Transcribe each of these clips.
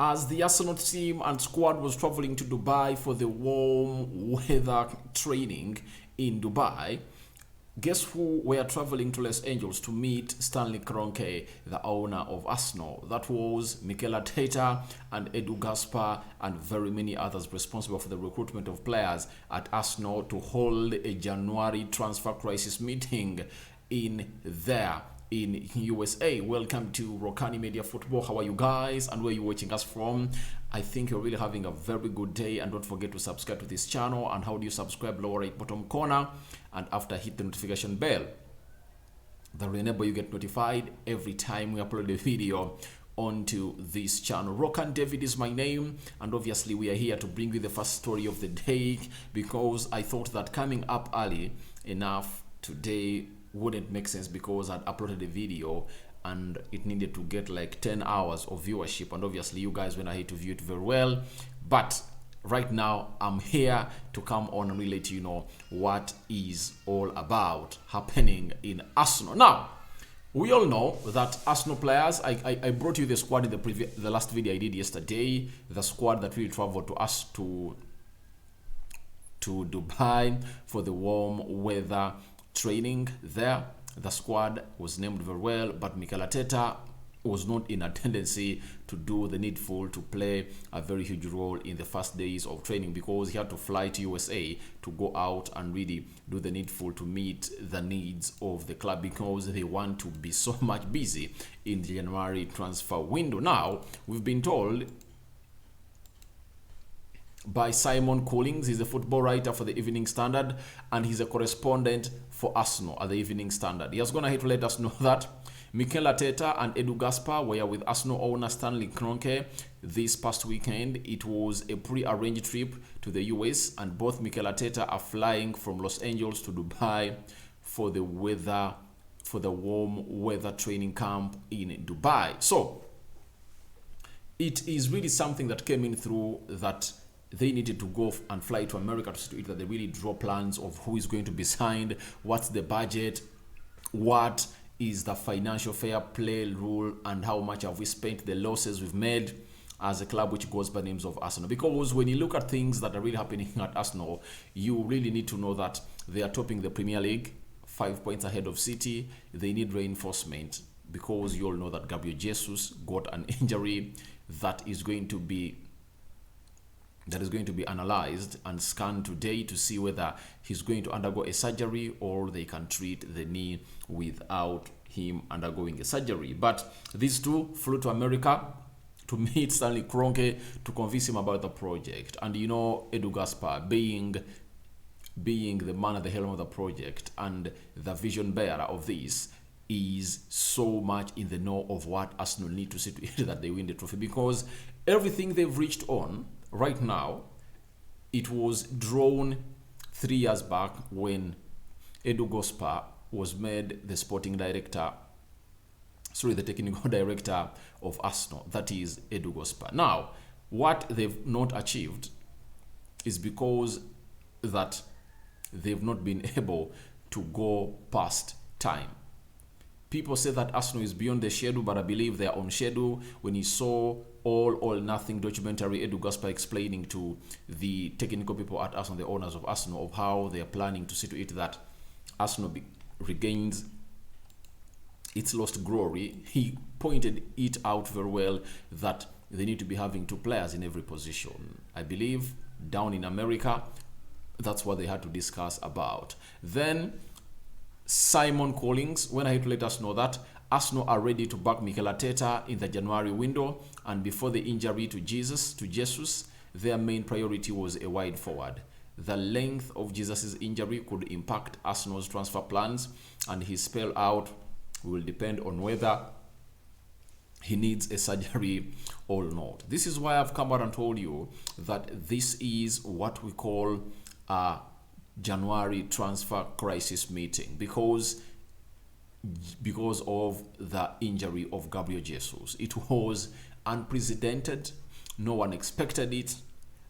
As the Arsenal team and squad was traveling to Dubai for the warm weather training in Dubai, guess who were traveling to Los Angeles to meet Stanley Kroenke, the owner of Arsenal? That was Mikel Arteta and Edu Gaspar and very many others responsible for the recruitment of players at Arsenal to hold a January transfer crisis meeting in USA. Welcome to Rokani Media Football. How are you guys and where are you watching us from? I think you're really having a very good day, and don't forget to subscribe to this channel. And how do you subscribe? Lower right bottom corner, and after hit the notification bell. That will enable you get notified every time we upload a video onto this channel. Rokani David is my name, and obviously we are here to bring you the first story of the day because I thought that coming up early enough today wouldn't make sense, because I'd uploaded a video and it needed to get like 10 hours of viewership, and obviously you guys went ahead to view it very well. But right now I'm here to come on and really let you know what is all about happening in Arsenal. Now, we all know that Arsenal players, I brought you the squad in the last video I did yesterday, the squad that really traveled to Dubai for the warm weather training there. The squad was named very well, but Mikel Arteta was not in attendance to do the needful to play a very huge role in the first days of training, because he had to fly to USA to go out and really do the needful to meet the needs of the club, because they want to be so much busy in the January transfer window. Now, we've been told by Simon Collins, he's a football writer for the Evening Standard and he's a correspondent for Arsenal at the Evening Standard. He has gone ahead to let us know that Mikel Arteta and Edu Gaspar were with Arsenal owner Stanley Kroenke this past weekend. It was a pre-arranged trip to the US, and both Mikel Arteta are flying from Los Angeles to Dubai for the warm weather training camp in Dubai. So it is really something that came in through that they needed to go and fly to America to see to it that they really draw plans of who is going to be signed, what's the budget, what is the financial fair play rule, and how much have we spent, the losses we've made as a club which goes by names of Arsenal. Because when you look at things that are really happening at Arsenal, you really need to know that they are topping the Premier League, 5 points ahead of City. They need reinforcement, because you all know that Gabriel Jesus got an injury that is going to be analyzed and scanned today to see whether he's going to undergo a surgery or they can treat the knee without him undergoing a surgery. But these two flew to America to meet Stanley Kroenke to convince him about the project. And you know, Edu Gaspar, being the man at the helm of the project and the vision bearer of this, is so much in the know of what Arsenal need to see to it that they win the trophy, because everything they've reached on right now, it was drawn 3 years back when Edu Gaspar was made the technical director of Arsenal. That is Edu Gaspar. Now, what they've not achieved is because that they've not been able to go past time. People say that Arsenal is beyond the schedule, but I believe they are on schedule. When you saw All or Nothing documentary, Edu Gaspar explaining to the technical people at Arsenal, the owners of Arsenal, of how they are planning to see to it that Arsenal regains its lost glory, he pointed it out very well that they need to be having 2 players in every position. I believe down in America, that's what they had to discuss about. Then Simon Collins went ahead to let us know that Arsenal are ready to back Mikel Arteta in the January window, and before the injury to Jesus, their main priority was a wide forward. The length of Jesus' injury could impact Arsenal's transfer plans, and his spell out will depend on whether he needs a surgery or not. This is why I've come out and told you that this is what we call a January transfer crisis meeting, because of the injury of Gabriel Jesus. It was unprecedented. No one expected it,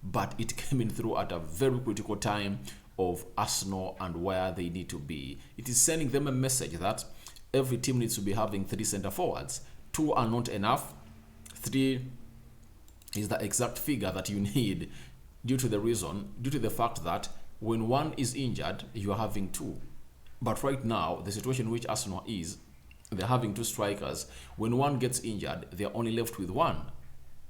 but it came in through at a very critical time of Arsenal and where they need to be. It is sending them a message that every team needs to be having 3 center forwards. 2 are not enough. 3 is the exact figure that you need due to the fact that when one is injured, you are having two. But right now, the situation in which Arsenal is, they're having two strikers. When one gets injured, they're only left with one.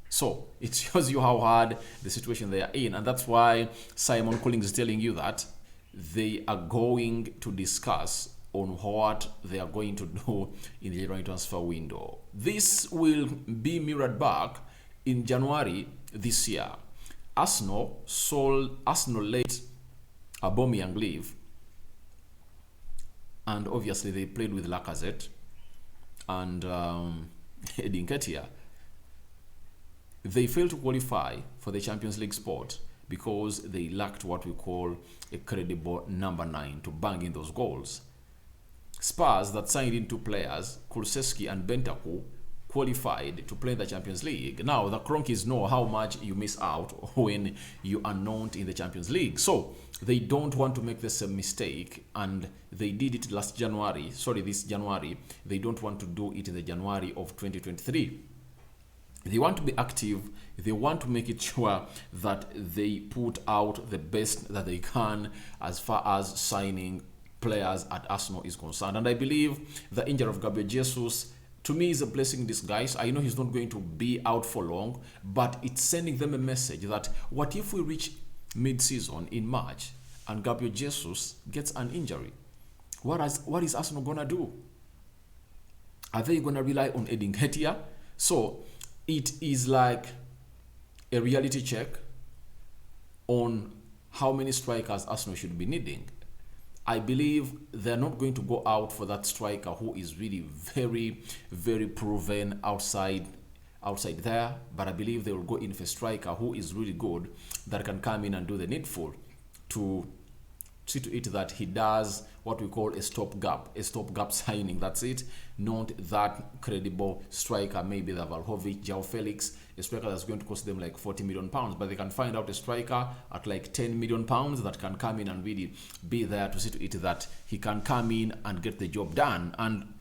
So it shows you how hard the situation they are in. And that's why Simon Collins is telling you that they are going to discuss on what they are going to do in the January transfer window. This will be mirrored back in January this year. Arsenal let Aubameyang leave, and obviously they played with Lacazette and Edu Kroenke. They failed to qualify for the Champions League spot because they lacked what we call a credible number 9 to bang in those goals. Spurs, that signed in two players, Kulusevski and Bentancur, qualified to play in the Champions League. Now, the Kroenkes know how much you miss out when you are not in the Champions League. So, they don't want to make the same mistake, and they did it this January. They don't want to do it in the January of 2023. They want to be active. They want to make it sure that they put out the best that they can as far as signing players at Arsenal is concerned. And I believe the injury of Gabriel Jesus, to me, is a blessing in disguise. I know he's not going to be out for long, but it's sending them a message that what if we reach mid-season in March and Gabriel Jesus gets an injury? What is Arsenal going to do? Are they going to rely on Edu Kroenke? So it is like a reality check on how many strikers Arsenal should be needing. I believe they're not going to go out for that striker who is really very, very proven outside there. But I believe they will go in for a striker who is really good, that can come in and do the needful to see to it that he does what we call a stopgap signing. That's it. Not that credible striker, maybe the Vlahovic, João Felix, a striker that's going to cost them like £40 million, but they can find out a striker at like £10 million that can come in and really be there to see to it that he can come in and get the job done. And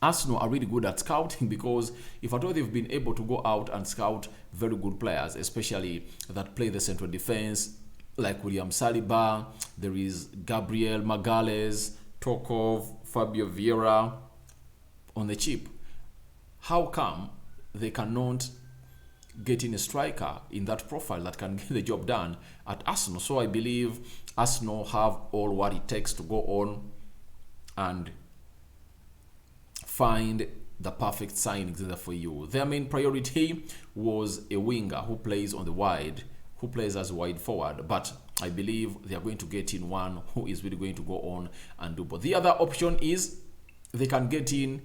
Arsenal are really good at scouting, because if at all they've been able to go out and scout very good players, especially that play the central defense, like William Saliba, there is Gabriel Magalhaes, Tokov, Fabio Vieira on the cheap. How come they cannot get in a striker in that profile that can get the job done at Arsenal? So I believe Arsenal have all what it takes to go on and find the perfect signings there for you. Their main priority was a winger who plays on the wide, who plays as wide forward, but I believe they are going to get in one who is really going to go on and do both. The other option is they can get in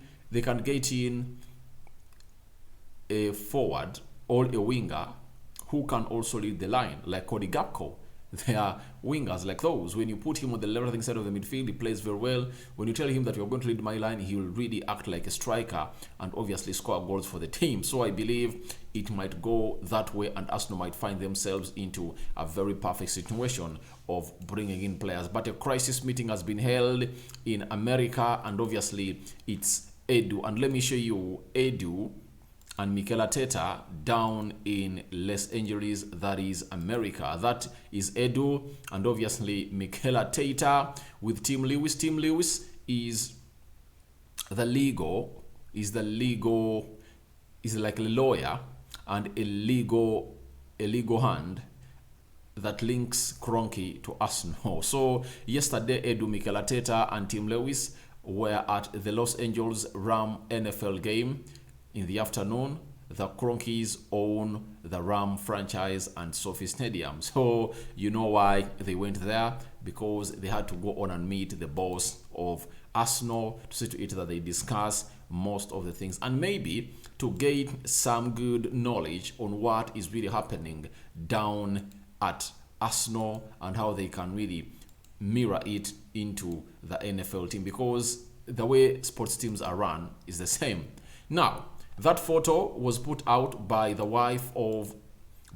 a forward or a winger who can also lead the line, like Cody Gakpo. They are wingers like those. When you put him on the left-hand side of the midfield, he plays very well. When you tell him that you're going to lead my line, he will really act like a striker and obviously score goals for the team. So I believe it might go that way, and Arsenal might find themselves into a very perfect situation of bringing in players. But a crisis meeting has been held in America, and obviously it's Edu. And let me show you Edu and Mikel Arteta down in Los Angeles, that is America. That is Edu, and obviously Mikel Arteta with Tim Lewis. Tim Lewis is like a lawyer and a legal hand that links Kroenke to Arsenal. So yesterday, Edu, Mikel Arteta and Tim Lewis were at the Los Angeles Ram NFL game. In the afternoon, the Kroenkes own the Ram franchise and Sophie Stadium. So you know why they went there, because they had to go on and meet the boss of Arsenal to see to it that they discuss most of the things, and maybe to gain some good knowledge on what is really happening down at Arsenal and how they can really mirror it into the NFL team, because the way sports teams are run is the same. Now, that photo was put out by the wife of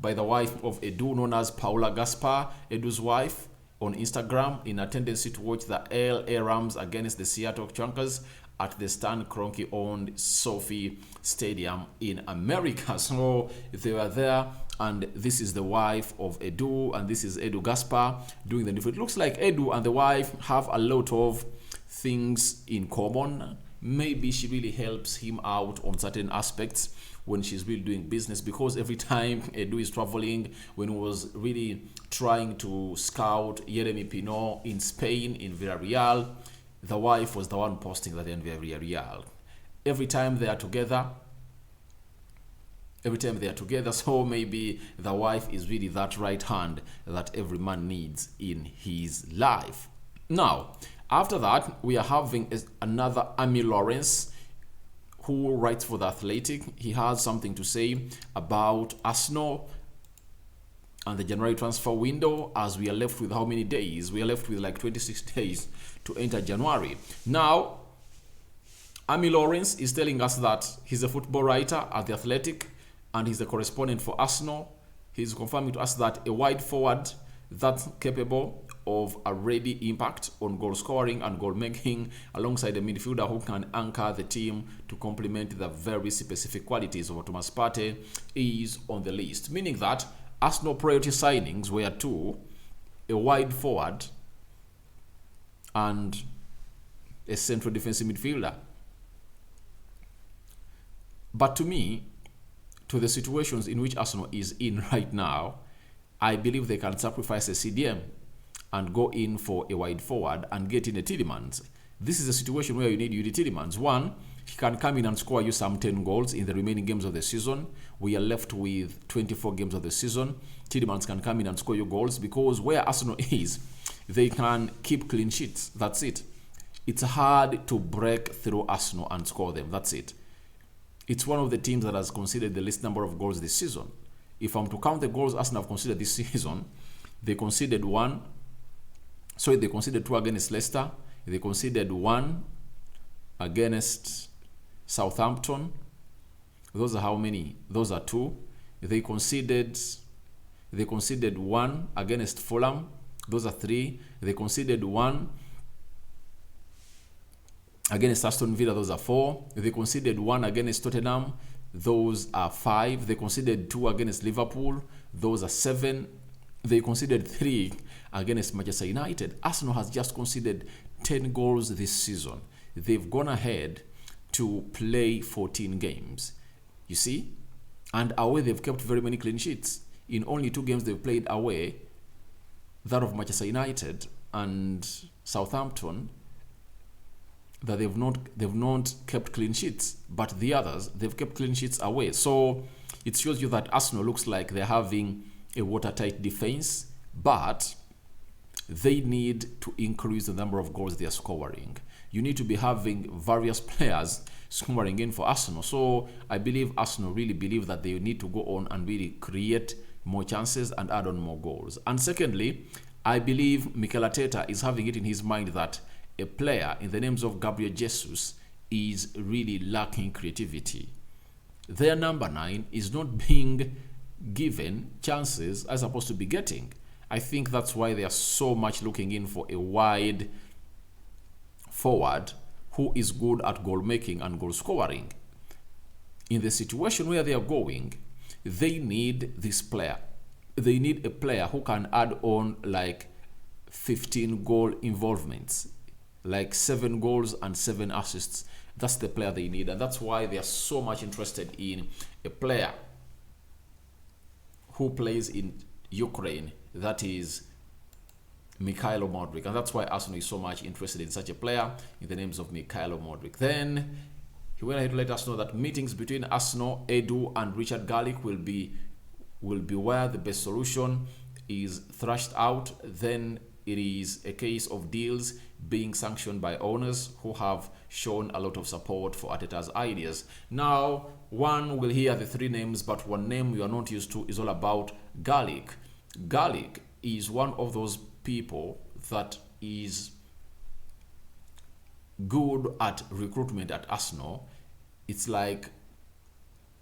Edu, known as Paula Gaspar, Edu's wife, on Instagram, in a tendency to watch the LA Rams against the Seattle Chunkers. at the Stan Kroenke-owned Sophie Stadium in America. So they were there, and this is the wife of Edu, and this is Edu Gaspar doing the different. It looks like Edu and the wife have a lot of things in common. Maybe she really helps him out on certain aspects when she's really doing business, because every time Edu is traveling, when he was really trying to scout Yeremi Pino in Spain, in Villarreal, the wife was the one posting that in Villarreal. Every time they are together, so maybe the wife is really that right hand that every man needs in his life. Now, after that, we are having another Amy Lawrence, who writes for The Athletic. He has something to say about Arsenal and the January transfer window, as we are left with how many days? We are left with like 26 days to enter January. Now, Amy Lawrence is telling us that he's a football writer at The Athletic and he's a correspondent for Arsenal. He's confirming to us that a wide forward that's capable of a ready impact on goal scoring and goal making, alongside a midfielder who can anchor the team to complement the very specific qualities of Thomas Partey, is on the list. Meaning that Arsenal priority signings were two: a wide forward and a central defensive midfielder. But to me, to the situations in which Arsenal is in right now, I believe they can sacrifice a CDM and go in for a wide forward and get in a Tielemans. This is a situation where you need Yuri Tielemans. One, he can come in and score you some 10 goals in the remaining games of the season. We are left with 24 games of the season. Tielemans can come in and score you goals, because where Arsenal is, they can keep clean sheets. That's it. It's hard to break through Arsenal and score them. That's it. It's one of the teams that has conceded the least number of goals this season. If I'm to count the goals Arsenal have conceded this season, they conceded two against Leicester. They conceded one against Southampton. Those are how many? Those are two. They conceded one against Fulham. Those are three. They conceded one against Aston Villa. Those are four. They conceded one against Tottenham. Those are five. They conceded two against Liverpool. Those are seven. They conceded three against Manchester United. Arsenal has just conceded 10 goals this season. They've gone ahead to play 14 games. You see? And away they've kept very many clean sheets. In only 2 games they've played away, that of Manchester United and Southampton, that they've not kept clean sheets. But the others, they've kept clean sheets away. So it shows you that Arsenal looks like they're having a watertight defense, but they need to increase the number of goals they are scoring. You need to be having various players scoring in for Arsenal. So I believe Arsenal really believe that they need to go on and really create more chances and add on more goals. And secondly, I believe Mikel Arteta is having it in his mind that a player in the names of Gabriel Jesus is really lacking creativity. Their number 9 is not being given chances as supposed to be getting. I think that's why they are so much looking in for a wide forward who is good at goal making and goal scoring. In the situation where they are going, they need this player. They need a player who can add on like 15 goal involvements, like 7 goals and 7 assists. That's the player they need, and that's why they are so much interested in a player who plays in Ukraine, that is Mikhailo Modric. And that's why Arsenal is so much interested in such a player in the names of Mikhailo Modric. Then he went ahead to let us know that meetings between Arsenal, Edu and Richard Garlick will be where the best solution is thrashed out. Then it is a case of deals being sanctioned by owners who have shown a lot of support for Arteta's ideas. Now, one will hear the 3 names, but one name we are not used to is all about Garlick. Garlick is one of those people that is good at recruitment at Arsenal. It's like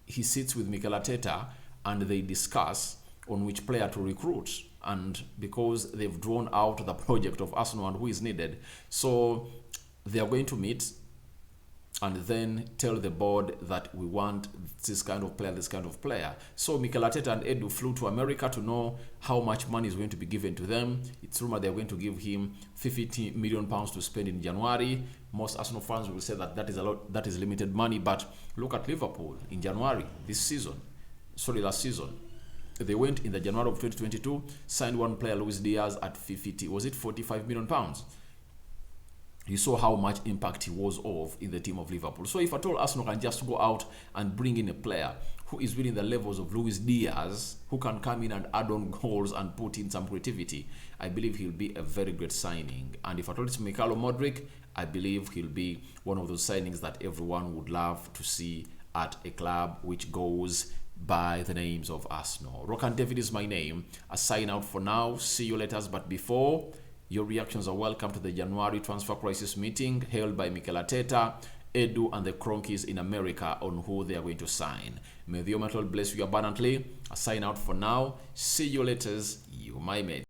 he sits with Mikel Arteta and they discuss on which player to recruit, and because they've drawn out the project of Arsenal and who is needed, so they are going to meet and then tell the board that we want this kind of player, this kind of player. So Mikel Arteta and Edu flew to America to know how much money is going to be given to them. It's rumored they're going to give him £50 million to spend in January. Most Arsenal fans will say that that is a lot, that is limited money. But look at Liverpool in January last season. They went in the January of 2022, signed one player, Luis Diaz, at 45 million pounds. You saw how much impact he was of in the team of Liverpool. So if at all Arsenal can just go out and bring in a player who is within the levels of Luis Diaz, who can come in and add on goals and put in some creativity, I believe he'll be a very great signing. And if at all it's Mikhailo Modric, I believe he'll be one of those signings that everyone would love to see at a club which goes by the names of Arsenal. Rokani David is my name. I sign out for now. See you later. But before, your reactions are welcome to the January transfer crisis meeting held by Mikel Arteta, Edu, and the Kroenkes in America on who they are going to sign. May the Almighty bless you abundantly. I sign out for now. See you later. You my mate.